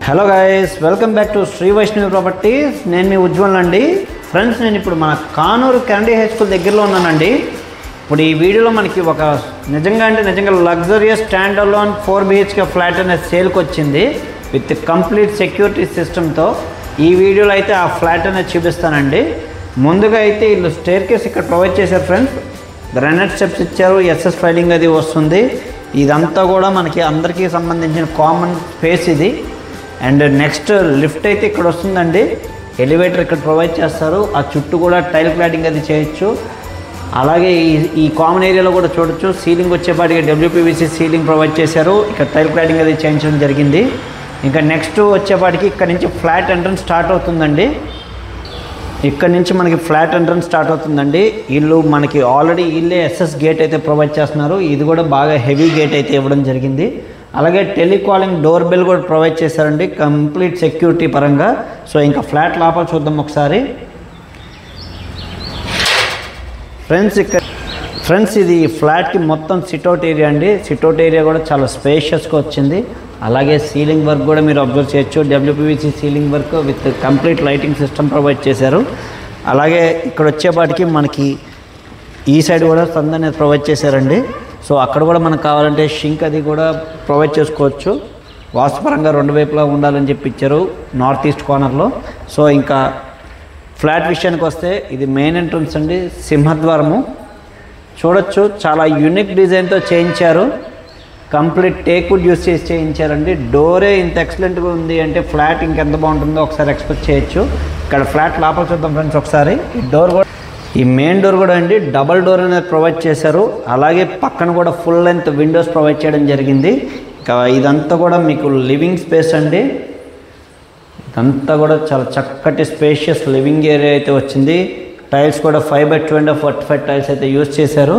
Hello guys, welcome back to Shri Vaishnavi properties. నేను మీ ఉజ్వల్ అండి. ఫ్రెండ్స్, నేను ఇప్పుడు మన కానూరు కెనడీ హై స్కూల్ దగ్గరలో ఉన్నానండి. ఇప్పుడు ఈ వీడియోలో మనకి ఒక నిజంగా luxurious stand alone 4 BHK flat అనేది సేల్కి వచ్చింది విత్ కంప్లీట్ సెక్యూరిటీ సిస్టమ్తో. ఈ వీడియోలో అయితే ఆ ఫ్లాట్ అనేది చూపిస్తానండి. ముందుగా అయితే వీళ్ళు స్టేర్ కేస్ ఇక్కడ ప్రొవైడ్ చేశారు ఫ్రెండ్స్. గ్రానైట్ స్టెప్స్ ఇచ్చారు, ఎస్ఎస్ ఫైలింగ్ అది వస్తుంది. ఇదంతా కూడా మనకి అందరికీ సంబంధించిన కామన్ స్పేస్ ఇది. అండ్ నెక్స్ట్ లిఫ్ట్ అయితే ఇక్కడ వస్తుందండి. ఎలివేటర్ ఇక్కడ ప్రొవైడ్ చేస్తారు. ఆ చుట్టూ కూడా టైల్ క్లాడింగ్ అది చేయొచ్చు. అలాగే ఈ కామన్ ఏరియాలో కూడా చూడొచ్చు. సీలింగ్ వచ్చేపాటికి WPVC సీలింగ్ ప్రొవైడ్ చేశారు. ఇక్కడ టైల్ క్లాడింగ్ అది చేయించడం జరిగింది. ఇంకా నెక్స్ట్ వచ్చేపాటికి ఇక్కడ నుంచి ఫ్లాట్ ఎంట్రన్స్ స్టార్ట్ అవుతుందండి. ఇక్కడ నుంచి మనకి ఫ్లాట్ ఎంట్రన్స్ స్టార్ట్ అవుతుందండి. వీళ్ళు మనకి ఆల్రెడీ వీళ్ళే SS గేట్ అయితే ప్రొవైడ్ చేస్తున్నారు. ఇది కూడా బాగా హెవీ గేట్ అయితే ఇవ్వడం జరిగింది. అలాగే టెలికాలింగ్ డోర్ బెల్ కూడా ప్రొవైడ్ చేశారండి కంప్లీట్ సెక్యూరిటీ పరంగా. సో ఇంకా ఫ్లాట్ లోపల చూద్దాం ఒకసారి. ఫ్రెండ్స్ ఇది ఫ్లాట్కి మొత్తం సిట్అవుట్ ఏరియా అండి. సిట్అవుట్ ఏరియా కూడా చాలా స్పేషియస్గా వచ్చింది. అలాగే సీలింగ్ వర్క్ కూడా మీరు అబ్జర్వ్ చేయొచ్చు. WPVC ceiling work with complete lighting system provide చేశారు. అలాగే ఇక్కడ వచ్చేపాటికి మనకి ఈ సైడ్ కూడా సంద్ అనేది ప్రొవైడ్ చేశారండి. సో అక్కడ కూడా మనకు కావాలంటే షింక్ అది కూడా ప్రొవైడ్ చేసుకోవచ్చు. వాస్తుపరంగా 2 వైపులా ఉండాలని చెప్పి ఇచ్చారు నార్త్ ఈస్ట్ కార్నర్లో. సో ఇంకా ఫ్లాట్ విషయానికి వస్తే ఇది మెయిన్ ఎంట్రన్స్ అండి. సింహద్వారము చూడొచ్చు. చాలా యూనిక్ డిజైన్తో చేయించారు. కంప్లీట్ టేక్వుడ్ యూస్ చేసి చేయించారండి. డోరే ఇంత ఎక్సలెంట్గా ఉంది అంటే ఫ్లాట్ ఇంకెంత బాగుంటుందో ఒకసారి ఎక్స్పెక్ట్ చేయొచ్చు. ఇక్కడ ఫ్లాట్ లోపల చూద్దాం ఫ్రెండ్స్ ఒకసారి. ఈ డోర్ కూడా, ఈ మెయిన్ డోర్ కూడా అండి డబల్ డోర్ అనేది ప్రొవైడ్ చేశారు. అలాగే పక్కన కూడా ఫుల్ లెంత్ విండోస్ ప్రొవైడ్ చేయడం జరిగింది. ఇంకా ఇదంతా కూడా మీకు లివింగ్ స్పేస్ అండి. ఇదంతా కూడా చాలా చక్కటి స్పేషియస్ లివింగ్ ఏరియా అయితే వచ్చింది. టైల్స్ కూడా 5x2.45 టైల్స్ అయితే యూజ్ చేశారు.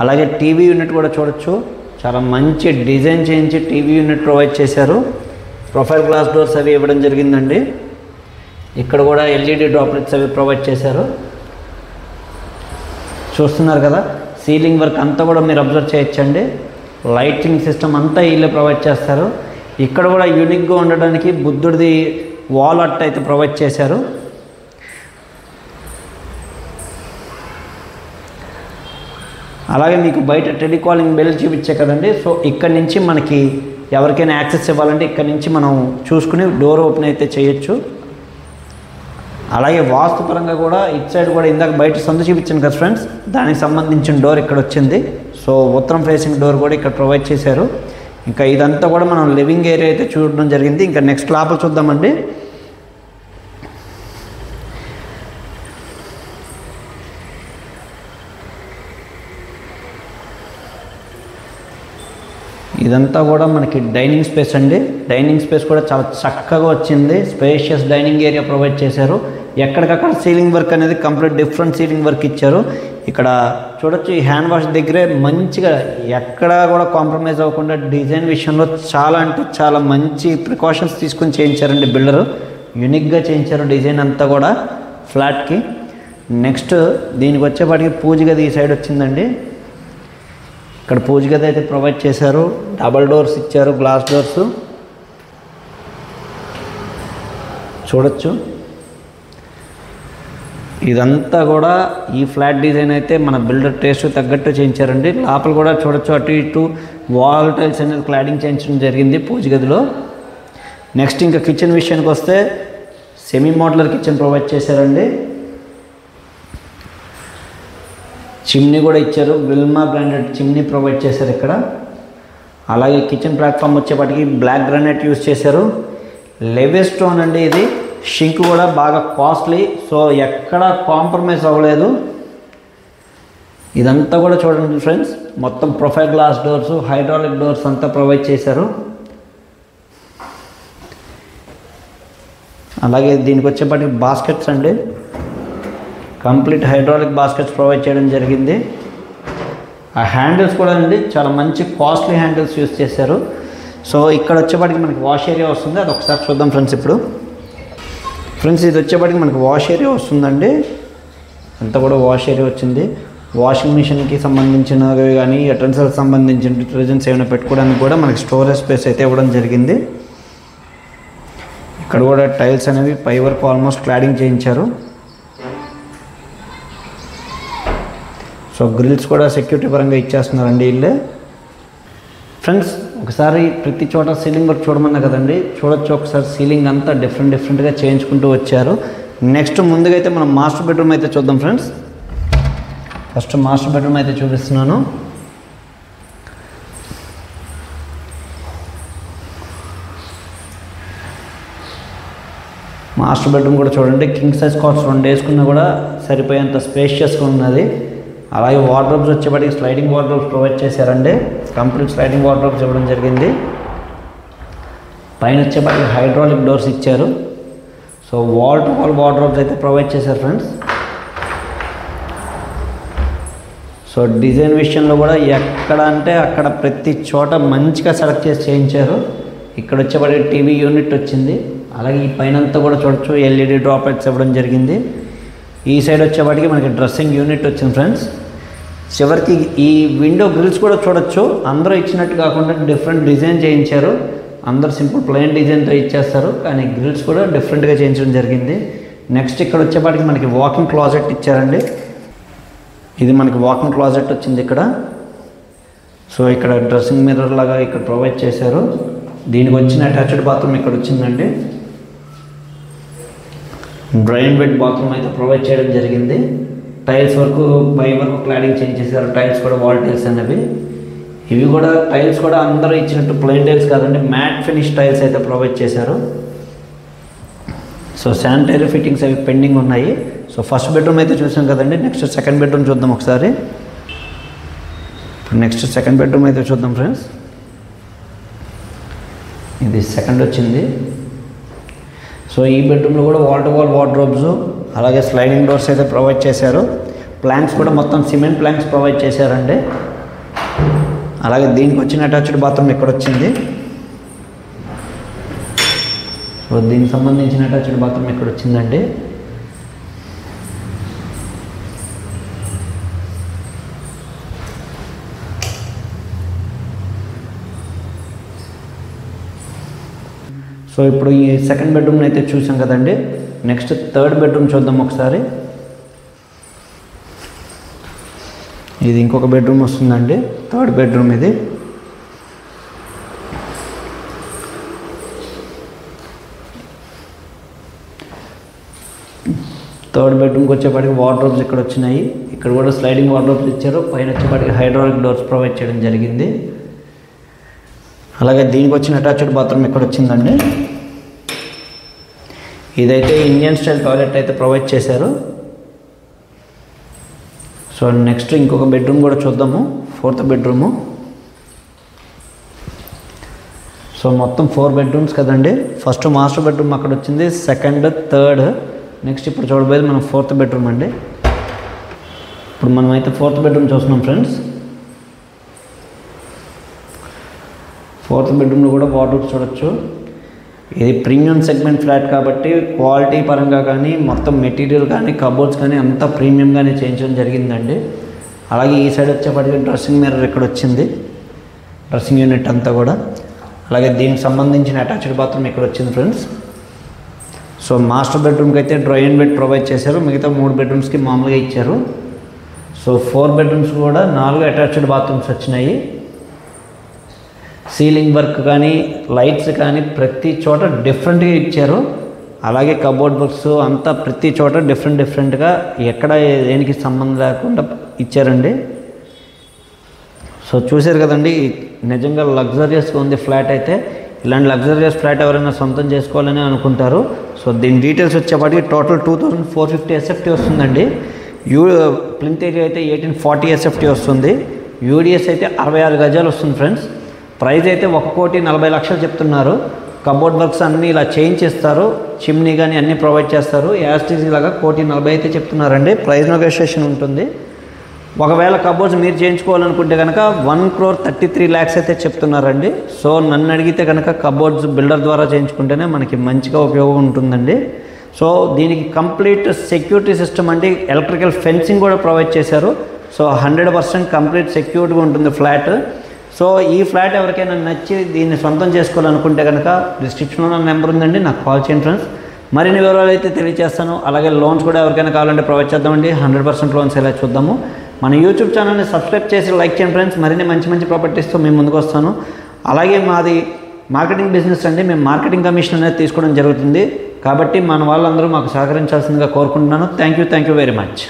అలాగే టీవీ యూనిట్ కూడా చూడొచ్చు. చాలా మంచి డిజైన్ చేయించి టీవీ యూనిట్ ప్రొవైడ్ చేశారు. ప్రొఫైల్ గ్లాస్ డోర్స్ అవి ఇవ్వడం జరిగిందండి. ఇక్కడ కూడా LED డ్రాప్లెట్స్ అవి ప్రొవైడ్ చేశారు. చూస్తున్నారు కదా, సీలింగ్ వర్క్ అంతా కూడా మీరు అబ్జర్వ్ చేయొచ్చండి. లైటింగ్ సిస్టమ్ అంతా వీళ్ళే ప్రొవైడ్ చేస్తారు. ఇక్కడ కూడా యూనిక్గా ఉండడానికి బుద్ధుడిది వాల్ అట్ అయితే ప్రొవైడ్ చేశారు. అలాగే మీకు బయట టెలికాలింగ్ బెల్ చూపించే కదండి. సో ఇక్కడ నుంచి మనకి ఎవరికైనా యాక్సెస్ ఇవ్వాలంటే ఇక్కడ నుంచి మనం చూసుకుని డోర్ ఓపెన్ అయితే చేయొచ్చు. అలాగే వాస్తుపరంగా కూడా ఇటు సైడ్ కూడా ఇందాక బయట సందు చూపించాను కదా ఫ్రెండ్స్, దానికి సంబంధించిన డోర్ ఇక్కడ వచ్చింది. సో ఉత్తరం ఫేసింగ్ డోర్ కూడా ఇక్కడ ప్రొవైడ్ చేశారు. ఇంకా ఇదంతా కూడా మనం లివింగ్ ఏరియా అయితే చూడడం జరిగింది. ఇంకా నెక్స్ట్ లోపల చూద్దామండి. ఇదంతా కూడా మనకి డైనింగ్ స్పేస్ అండి. డైనింగ్ స్పేస్ కూడా చాలా చక్కగా వచ్చింది. స్పేషియస్ డైనింగ్ ఏరియా ప్రొవైడ్ చేశారు. ఎక్కడికక్కడ సీలింగ్ వర్క్ అనేది కంప్లీట్ డిఫరెంట్ సీలింగ్ వర్క్ ఇచ్చారు. ఇక్కడ చూడొచ్చు, ఈ హ్యాండ్ వాష్ దగ్గరే మంచిగా ఎక్కడా కూడా కాంప్రమైజ్ అవ్వకుండా డిజైన్ విషయంలో చాలా అంటే చాలా మంచి ప్రికాషన్స్ తీసుకొని చేయించారండి బిల్డరు. యూనిక్గా చేయించారు డిజైన్ అంతా కూడా ఫ్లాట్కి. నెక్స్ట్ దీనికి వచ్చేపాటికి పూజ గది ఈ సైడ్ వచ్చిందండి. ఇక్కడ పూజ గది అయితే ప్రొవైడ్ చేశారు. డబల్ డోర్స్ ఇచ్చారు, గ్లాస్ డోర్స్ చూడొచ్చు. ఇదంతా కూడా ఈ ఫ్లాట్ డిజైన్ అయితే మన బిల్డర్ టేస్ట్ తగ్గట్టు చేయించారండి. లోపల కూడా చూడొచ్చు, అటు ఇటు వాల్ టైల్స్ అనేది క్లాడింగ్ చేయించడం జరిగింది పూజ గదిలో. నెక్స్ట్ ఇంకా కిచెన్ విషయానికి వస్తే సెమీ మోడ్యులర్ కిచెన్ ప్రొవైడ్ చేశారండి. చిమ్నీ కూడా ఇచ్చారు. విల్మా బ్రాండెడ్ చిమ్నీ ప్రొవైడ్ చేశారు ఇక్కడ. అలాగే కిచెన్ ప్లాట్ఫామ్ వచ్చేపాటికి బ్లాక్ గ్రానైట్ యూజ్ చేశారు. లెవెల్ స్టోన్ అండి ఇది. షింక్ కూడా బాగా కాస్ట్లీ. సో ఎక్కడ కాంప్రమైజ్ అవ్వలేదు. ఇదంతా కూడా చూడండి ఫ్రెండ్స్, మొత్తం profile glass doors, hydraulic doors అంతా ప్రొవైడ్ చేశారు. అలాగే దీనికి వచ్చేపాటికి బాస్కెట్స్ అండి. కంప్లీట్ హైడ్రాలిక్ బాస్కెట్స్ ప్రొవైడ్ చేయడం జరిగింది. ఆ హ్యాండిల్స్ కూడా అండి చాలా మంచి కాస్ట్లీ హ్యాండిల్స్ యూజ్ చేశారు. సో ఇక్కడ వచ్చేపాటికి మనకి వాష్ ఏరియా వస్తుంది. అది ఒకసారి చూద్దాం ఫ్రెండ్స్. ఇప్పుడు ఫ్రెండ్స్ ఇది వచ్చేపాటికి మనకి వాష్ ఏరియా వస్తుందండి. అంతా కూడా వాష్ ఏరియా వచ్చింది. వాషింగ్ మిషన్కి సంబంధించినవి కానీ యుటెన్సిల్స్ సంబంధించిన డిటర్జెంట్స్ ఏమైనా పెట్టుకోవడానికి కూడా మనకి స్టోరేజ్ స్పేస్ అయితే ఇవ్వడం జరిగింది. ఇక్కడ కూడా టైల్స్ అనేవి పై వరకు ఆల్మోస్ట్ క్లాడింగ్ చేయించారు. సో గ్రిల్స్ కూడా సెక్యూరిటీ పరంగా ఇచ్చేస్తున్నారండి వీళ్ళే. ఫ్రెండ్స్ ఒకసారి ప్రతి చోట సీలింగ్ వర్క్ చూడమన్నా కదండి, చూడొచ్చు. ఒకసారి సీలింగ్ అంతా డిఫరెంట్గా చేయించుకుంటూ వచ్చారు. నెక్స్ట్ ముందుగా అయితే మనం మాస్టర్ బెడ్రూమ్ అయితే చూద్దాం ఫ్రెండ్స్. ఫస్ట్ మాస్టర్ బెడ్రూమ్ అయితే చూపిస్తున్నాను. మాస్టర్ బెడ్రూమ్ కూడా చూడండి, కింగ్ సైజ్ కాట్స్ 2 వేసుకున్నా కూడా సరిపోయేంత స్పేషియస్గా ఉన్నది. అలాగే వార్డ్రోబ్స్ వచ్చేప్పటికి స్లైడింగ్ వార్డ్రోబ్స్ ప్రొవైడ్ చేశారండి. కంప్లీట్ స్లైడింగ్ వార్డ్రోబ్స్ ఇవ్వడం జరిగింది. పైన వచ్చేప్పటికి హైడ్రాలిక్ డోర్స్ ఇచ్చారు. So wall to wall wardrobes అయితే ప్రొవైడ్ చేశారు ఫ్రెండ్స్. సో డిజైన్ విషయంలో కూడా ఎక్కడ అంటే అక్కడ ప్రతి చోట మంచిగా సెలెక్ట్ చేసి చేయించారు. ఇక్కడ వచ్చేప్పటికి టీవీ యూనిట్ వచ్చింది. అలాగే ఈ పైన అంతా కూడా చూడొచ్చు, ఎల్ఈడి డ్రాప్ లైట్స్ ఇవ్వడం జరిగింది. ఈ సైడ్ వచ్చేప్పటికి మనకి డ్రెస్సింగ్ యూనిట్ వచ్చింది ఫ్రెండ్స్. చివరికి ఈ విండో గ్రిల్స్ కూడా చూడొచ్చు, అందరూ ఇచ్చినట్టు కాకుండా డిఫరెంట్ డిజైన్ చేయించారు. అందరూ సింపుల్ ప్లెయిన్ డిజైన్తో ఇచ్చేస్తారు, కానీ గ్రిల్స్ కూడా డిఫరెంట్గా చేయించడం జరిగింది. నెక్స్ట్ ఇక్కడ వచ్చేప్పటికి మనకి వాకింగ్ క్లాజెట్ ఇచ్చారండి. ఇది మనకి వాకింగ్ క్లాజెట్ వచ్చింది ఇక్కడ. సో ఇక్కడ డ్రెస్సింగ్ మిర్రర్ లాగా ఇక్కడ ప్రొవైడ్ చేశారు. దీనికి వచ్చిన అటాచ్డ్ బాత్రూమ్ ఇక్కడ వచ్చిందండి. డ్రైన్ బెడ్ బాత్రూమ్ అయితే ప్రొవైడ్ చేయడం జరిగింది. టైల్స్ వరకు పై వరకు క్లాడింగ్ చేంజ్ చేశారు. టైల్స్ కూడా వాల్ టైల్స్ అనేవి. ఇవి కూడా టైల్స్ కూడా అందరూ ఇచ్చినట్టు ప్లెయిన్ టైల్స్ కాదండి, మ్యాట్ ఫినిష్ టైల్స్ అయితే ప్రొవైడ్ చేశారు. సో శానిటరీ ఫిట్టింగ్స్ అవి పెండింగ్ ఉన్నాయి. సో ఫస్ట్ బెడ్రూమ్ అయితే చూసాం కదండి. నెక్స్ట్ సెకండ్ బెడ్రూమ్ చూద్దాం ఒకసారి. ఇప్పుడు నెక్స్ట్ సెకండ్ బెడ్రూమ్ అయితే చూద్దాం ఫ్రెండ్స్. ఇది సెకండ్ వచ్చింది. సో ఈ బెడ్రూమ్లో కూడా వాల్ టు వాల్ వార్డ్రోబ్స్ అలాగే స్లైడింగ్ డోర్స్ అయితే ప్రొవైడ్ చేశారు. ప్లాంక్స్ కూడా మొత్తం సిమెంట్ ప్లాంక్స్ ప్రొవైడ్ చేశారండి. అలాగే దీనికి వచ్చిన అటాచ్డ్ బాత్రూమ్ ఇక్కడ వచ్చింది. సో దీనికి సంబంధించిన అటాచ్డ్ బాత్రూమ్ ఇక్కడ వచ్చిందండి. సో ఇప్పుడు ఈ సెకండ్ బెడ్రూమ్ని అయితే చూసాం కదండి. నెక్స్ట్ థర్డ్ బెడ్రూమ్ చూద్దాం ఒకసారి. ఇది ఇంకొక బెడ్రూమ్ వస్తుందండి, థర్డ్ బెడ్రూమ్ ఇది. థర్డ్ బెడ్రూమ్కి వచ్చేప్పటికి వార్డ్రోబ్స్ ఇక్కడ వచ్చినాయి. ఇక్కడ కూడా స్లైడింగ్ వార్డ్రోబ్స్ ఇచ్చారు. పైన వచ్చేప్పటికి హైడ్రాలిక్ డోర్స్ ప్రొవైడ్ చేయడం జరిగింది. అలాగే దీనికి వచ్చిన అటాచ్డ్ బాత్రూమ్ ఇక్కడ వచ్చిందండి. ఇదైతే ఇండియన్ స్టైల్ టాయిలెట్ అయితే ప్రొవైడ్ చేశారు. సో నెక్స్ట్ ఇంకొక బెడ్రూమ్ కూడా చూద్దాము, ఫోర్త్ బెడ్రూము. సో మొత్తం 4 బెడ్రూమ్స్ కదండి. ఫస్ట్ మాస్టర్ బెడ్రూమ్ అక్కడ వచ్చింది, సెకండ్, థర్డ్. నెక్స్ట్ ఇప్పుడు చూడబోయేది మనం ఫోర్త్ బెడ్రూమ్ అండి. ఇప్పుడు మనమైతే ఫోర్త్ బెడ్రూమ్ చూస్తున్నాం ఫ్రెండ్స్. ఫోర్త్ బెడ్రూమ్లో కూడా వార్డ్రోబ్స్ చూడొచ్చు. ఇది ప్రీమియం సెగ్మెంట్ ఫ్లాట్ కాబట్టి క్వాలిటీ పరంగా కానీ మొత్తం మెటీరియల్ కానీ కబోర్డ్స్ కానీ అంతా ప్రీమియంగానే చేయించడం జరిగిందండి. అలాగే ఈ సైడ్ వచ్చేప్పటికి డ్రెస్సింగ్ మిర్రర్ ఇక్కడ వచ్చింది, డ్రెస్సింగ్ యూనిట్ అంతా కూడా. అలాగే దీనికి సంబంధించిన అటాచ్డ్ బాత్రూమ్ ఇక్కడ వచ్చింది ఫ్రెండ్స్. సో మాస్టర్ బెడ్రూమ్కి అయితే డ్రాయింగ్ బెడ్ ప్రొవైడ్ చేశారు. మిగతా 3 బెడ్రూమ్స్కి మామూలుగా ఇచ్చారు. సో 4 బెడ్రూమ్స్ కూడా 4 అటాచ్డ్ బాత్రూమ్స్ వచ్చినాయి. సీలింగ్ వర్క్ కానీ లైట్స్ కానీ ప్రతి చోట డిఫరెంట్గా ఇచ్చారు. అలాగే కబోర్డ్ వర్క్స్ అంతా ప్రతి చోట డిఫరెంట్గా ఎక్కడ దేనికి సంబంధం లేకుండా ఇచ్చారండి. సో చూశారు కదండి, నిజంగా లగ్జరియస్గా ఉంది ఫ్లాట్ అయితే. ఇలాంటి లగ్జరియస్ ఫ్లాట్ ఎవరైనా సొంతం చేసుకోవాలని అనుకుంటారు. సో దీని డీటెయిల్స్ వచ్చేప్పటికి టోటల్ 2450 SFT వస్తుందండి. ప్లింత్ ఏరియా అయితే 1840 SFT వస్తుంది. యూడిఎస్ అయితే 66 గజాలు వస్తుంది ఫ్రెండ్స్. ప్రైస్ అయితే 1,40,00,000 చెప్తున్నారు. కబోర్డ్ వర్క్స్ అన్నీ ఇలా చేయించేస్తారు, చిమ్నీ కానీ అన్నీ ప్రొవైడ్ చేస్తారు. యాస్టీసీ లాగా 1,40,00,000 అయితే చెప్తున్నారండి. ప్రైస్ నెగోషియేషన్ ఉంటుంది. ఒకవేళ కబోర్డ్స్ మీరు చేయించుకోవాలనుకుంటే కనుక 1,33,00,000 అయితే చెప్తున్నారండి. సో నన్ను అడిగితే కనుక కబోర్డ్స్ బిల్డర్ ద్వారా చేయించుకుంటేనే మనకి మంచిగా ఉపయోగం ఉంటుందండి. సో దీనికి కంప్లీట్ సెక్యూరిటీ సిస్టమ్ అండి, ఎలక్ట్రికల్ ఫెన్సింగ్ కూడా ప్రొవైడ్ చేశారు. సో 100% కంప్లీట్ సెక్యూర్డ్గా ఉంటుంది ఫ్లాట్. సో ఈ ఫ్లాట్ ఎవరికైనా నచ్చి దీన్ని సొంతం చేసుకోవాలనుకుంటే కనుక డిస్క్రిప్షన్లో నా నెంబర్ ఉందండి, నాకు కాల్ చేయండి ఫ్రెండ్స్. మరిన్ని వివరాలు అయితే తెలియజేస్తాను. అలాగే లోన్స్ కూడా ఎవరికైనా కావాలంటే ప్రొవైడ్ చేద్దామండి. 100% లోన్స్ ఎలా చూద్దాము. మన యూట్యూబ్ ఛానల్ని సబ్స్క్రైబ్ చేసి లైక్ చేయండి ఫ్రెండ్స్. మరిన్ని మంచి మంచి ప్రాపర్టీస్తో మేము ముందుకు వస్తాను. అలాగే మాది మార్కెటింగ్ బిజినెస్ అండి, మేము మార్కెటింగ్ కమిషన్ అనేది తీసుకోవడం జరుగుతుంది. కాబట్టి మన వాళ్ళందరూ మాకు సహకరించాల్సిందిగా కోరుకుంటున్నాను. Thank you very much.